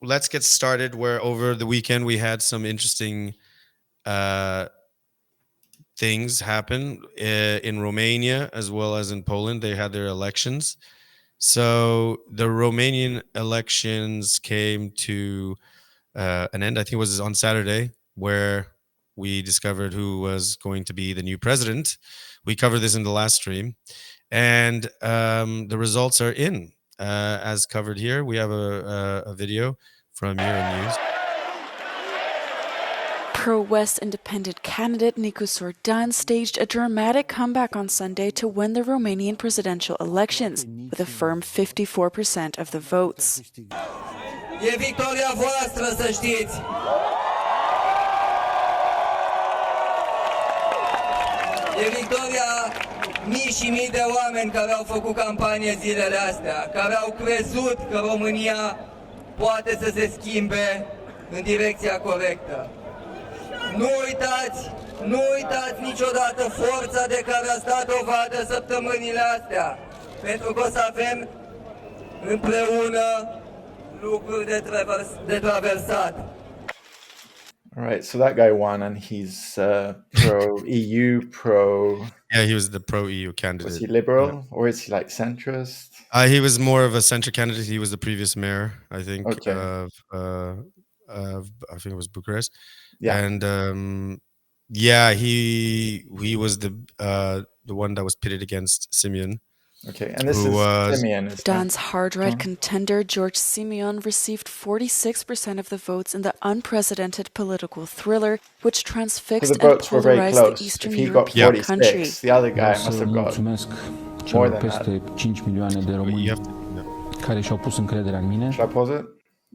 let's get started. Where over the weekend we had some interesting things happen in Romania as well as in Poland. They had their elections. So the Romanian elections came to an end. I think it was on Saturday, where we discovered who was going to be the new president. We covered this in the last stream, and the results are in as covered here. We have a video from Euronews. Pro-West independent candidate Nicu Sordan staged a dramatic comeback on Sunday to win the Romanian presidential elections with a firm 54% of the votes. E victoria voastră, să știți! E victoria mii și mii de oameni care au făcut campanie zilele astea, care au crezut că România poate să se schimbe în direcția corectă. Nu uitați niciodată forța de care ați dat dovadă săptămânile astea, pentru că o să avem împreună lucruri de traversat. All right, so that guy won, and he's pro-EU, Yeah, he was the pro-EU candidate. Was he liberal, or is he like centrist? He was more of a center candidate. He was the previous mayor, I think, Okay. of I think it was Bucharest. Yeah. And he was the one that was pitted against Simeon. Okay, and this is Simeon. Dan's hard-right contender, George Simeon, received 46% of the votes in the unprecedented political thriller, which transfixed the votes and were very polarized close. the Eastern If he got European 46, country. the other guy must have got more than that. 5 milioane de români care și-au pus încrederea în mine. Should I pause it?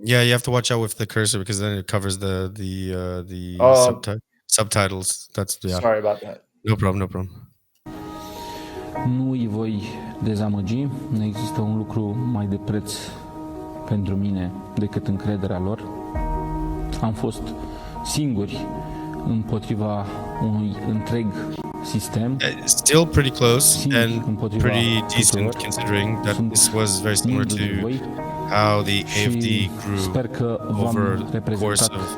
Yeah, you have to watch out with the cursor because then it covers the subtitles. Sorry about that. No problem. Nu îi voi dezamăgi, nu există un lucru mai de preț pentru mine decât încrederea lor. Am fost singuri împotriva unui întreg sistem. Still pretty close and pretty decent considering that this was very similar to how the AfD grew over the course of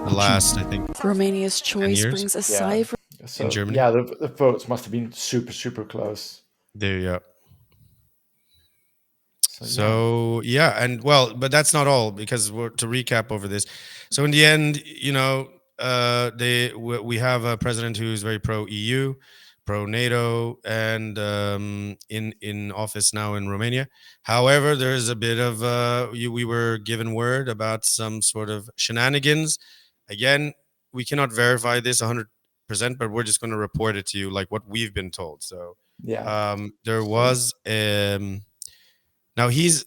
the last, I think, Romania's choice brings a sigh of So, in Germany. Yeah, the votes must have been super close. There you go. So and well, but that's not all, because to recap over this. So in the end, we have a president who's very pro-EU, pro-NATO, and in office now in Romania. However, there is a bit of we were given word about some sort of shenanigans. Again, we cannot verify this 100%, but we're just going to report it to you like what we've been told. So there was now he's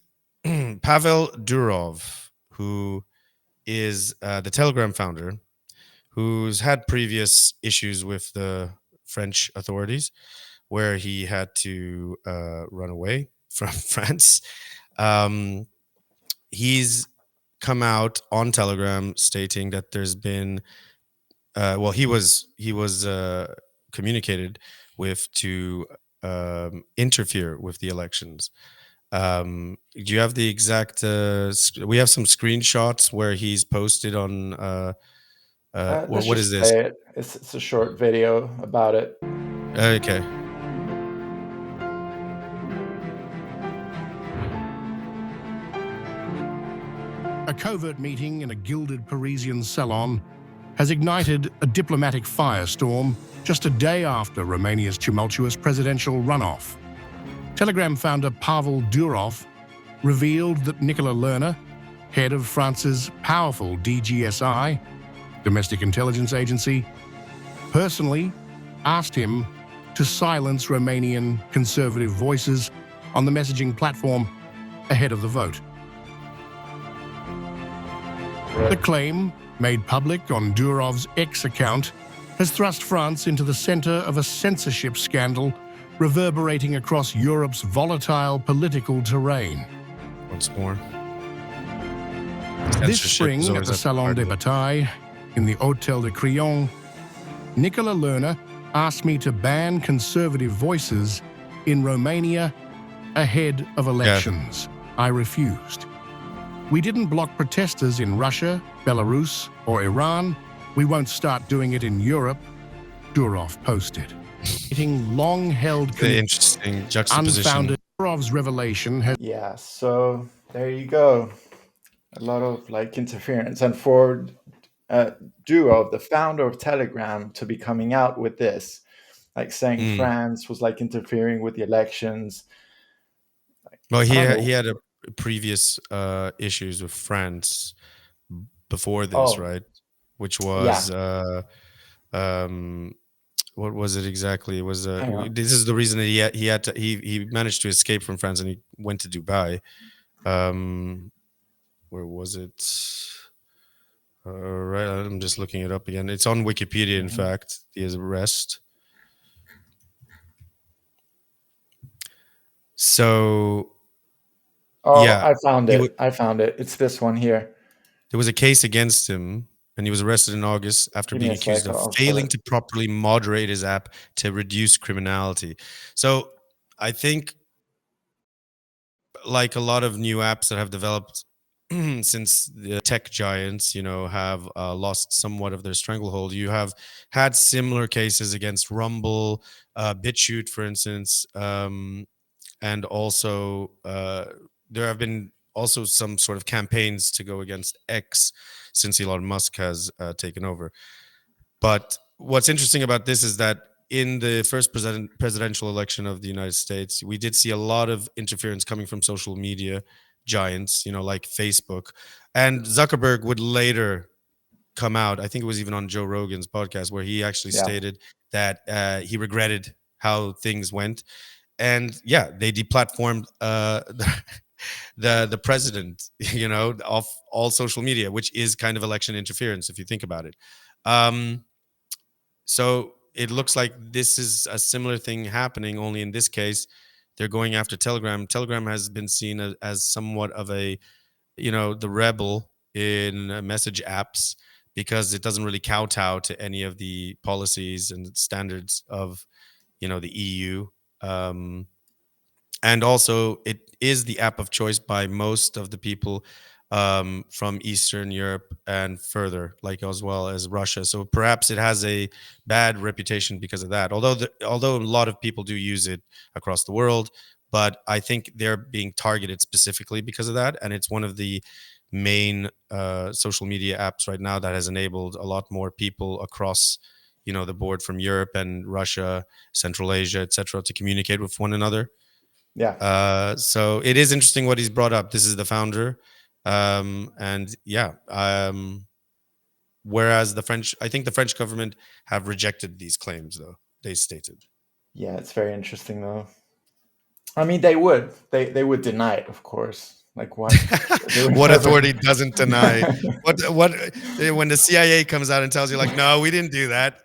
Pavel Durov, who is the Telegram founder, who's had previous issues with the French authorities, where he had to run away from France. He's come out on Telegram stating that there's been he was communicated with to interfere with the elections. Do you have the exact we have some screenshots where he's posted on what is this? It's a short video about it. Okay. A covert meeting in a gilded Parisian salon has ignited a diplomatic firestorm just a day after Romania's tumultuous presidential runoff. Telegram founder Pavel Durov revealed that Nicola Lerner, head of France's powerful DGSI, Domestic Intelligence Agency, personally asked him to silence Romanian conservative voices on the messaging platform ahead of the vote. The claim, made public on Durov's X account, has thrust France into the center of a censorship scandal reverberating across Europe's volatile political terrain. Once more. This spring at the Salon des Batailles, in the Hôtel de Crillon, Nicola Lerner asked me to ban conservative voices in Romania ahead of elections. I refused. We didn't block protesters in Russia, Belarus, or Iran. We won't start doing it in Europe, Durov posted. Hitting long-held The interesting juxtaposition. unfounded. Durov's revelation has Yeah, so there you go. A lot of like interference. And for Durov, the founder of Telegram, to be coming out with this, like saying France was like interfering with the elections. Well, I don't know. he had a previous issues with France before this, right? Which was what was it exactly? It was this is the reason that he managed to escape from France and he went to Dubai. Where was it? Right, I'm just looking it up again. It's on Wikipedia, in fact, his arrest. So, I found it. I found it. It's this one here. There was a case against him, and he was arrested in August after being accused of failing to properly moderate his app to reduce criminality. So, I think, like a lot of new apps that have developed since the tech giants, have lost somewhat of their stranglehold, you have had similar cases against Rumble, BitChute, for instance, and also there have been also some sort of campaigns to go against X since Elon Musk has taken over. But what's interesting about this is that in the first presidential election of the United States, we did see a lot of interference coming from social media giants, like Facebook. And Zuckerberg would later come out, I think it was even on Joe Rogan's podcast, where he actually stated that he regretted how things went. And they deplatformed the president, of all social media, which is kind of election interference if you think about it. So it looks like this is a similar thing happening, only in this case, they're going after Telegram. Telegram has been seen as somewhat of a, the rebel in message apps because it doesn't really kowtow to any of the policies and standards of, the EU. And also, it is the app of choice by most of the people from Eastern Europe and further, like as well as Russia. So perhaps it has a bad reputation because of that. Although a lot of people do use it across the world, but I think they're being targeted specifically because of that. And it's one of the main social media apps right now that has enabled a lot more people across, the board from Europe and Russia, Central Asia, etc., to communicate with one another. Yeah. So it is interesting what he's brought up. This is the founder. Whereas I think the French government have rejected these claims, though, they stated. Yeah, it's very interesting, though. I mean, they would would deny it, of course. Like what? What authority doesn't deny? What when the CIA comes out and tells you, like, no, we didn't do that.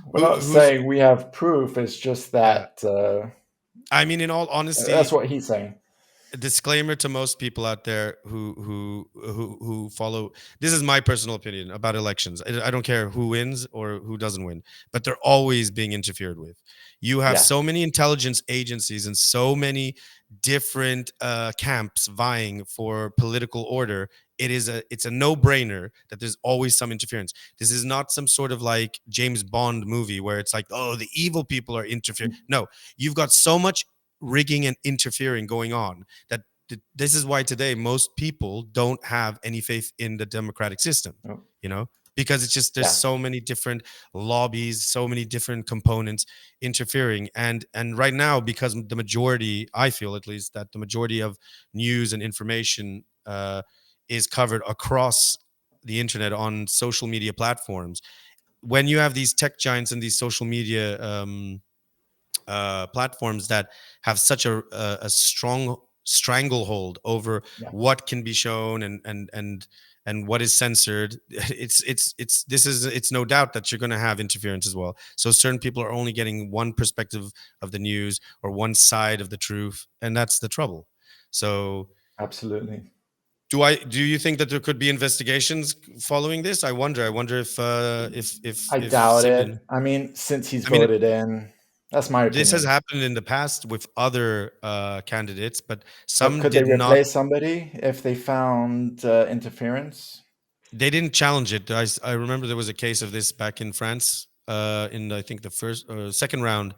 We're not saying we have proof. It's just that. I mean, in all honesty, that's what he's saying. A disclaimer to most people out there who follow. This is my personal opinion about elections. I don't care who wins or who doesn't win, but they're always being interfered with. You have so many intelligence agencies and so many different camps vying for political order. It's a no-brainer that there's always some interference. This is not some sort of like James Bond movie where it's like, oh, the evil people are interfering. No, you've got so much rigging and interfering going on that this is why today most people don't have any faith in the democratic system, because it's just there's so many different lobbies, so many different components interfering. And right now, because the majority, I feel at least, that the majority of news and information is covered across the internet on social media platforms, when you have these tech giants and these social media platforms that have such a strong stranglehold over what can be shown and what is censored, it's no doubt that you're going to have interference as well. So certain people are only getting one perspective of the news or one side of the truth, and that's the trouble. So absolutely. Do you think that there could be investigations following this? I wonder if I doubt it. I mean, since he's voted in. That's my This has opinion. happened in the past with other candidates, but But some could they did not. replace somebody if they found interference? They didn't challenge it. I remember there was a case of this back in France, in I think the first second round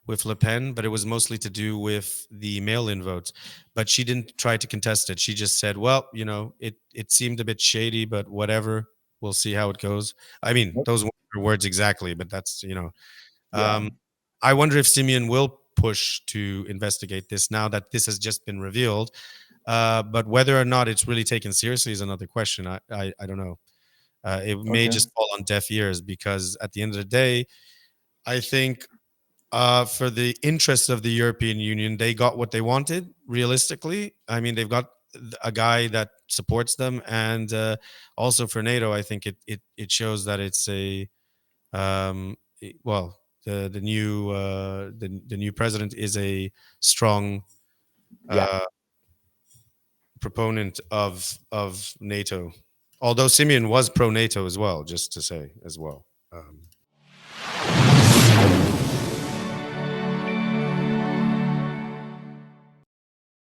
with Le Pen, but it was mostly to do with the mail-in votes. But she didn't try to contest it. She just said, "Well, it seemed a bit shady, but whatever. We'll see how it goes." I mean, those weren't her words exactly, but that's Yeah. Um, I wonder if Simeon will push to investigate this now that this has just been revealed. But whether or not it's really taken seriously is another question. I don't know. It may Okay. just fall on deaf ears because at the end of the day, I think for the interests of the European Union, they got what they wanted. Realistically, I mean, they've got a guy that supports them, and also for NATO, I think it shows that it's a well, the new president is a strong Yeah. uh, proponent of NATO. Although Simeon was pro NATO as well, just to say as well.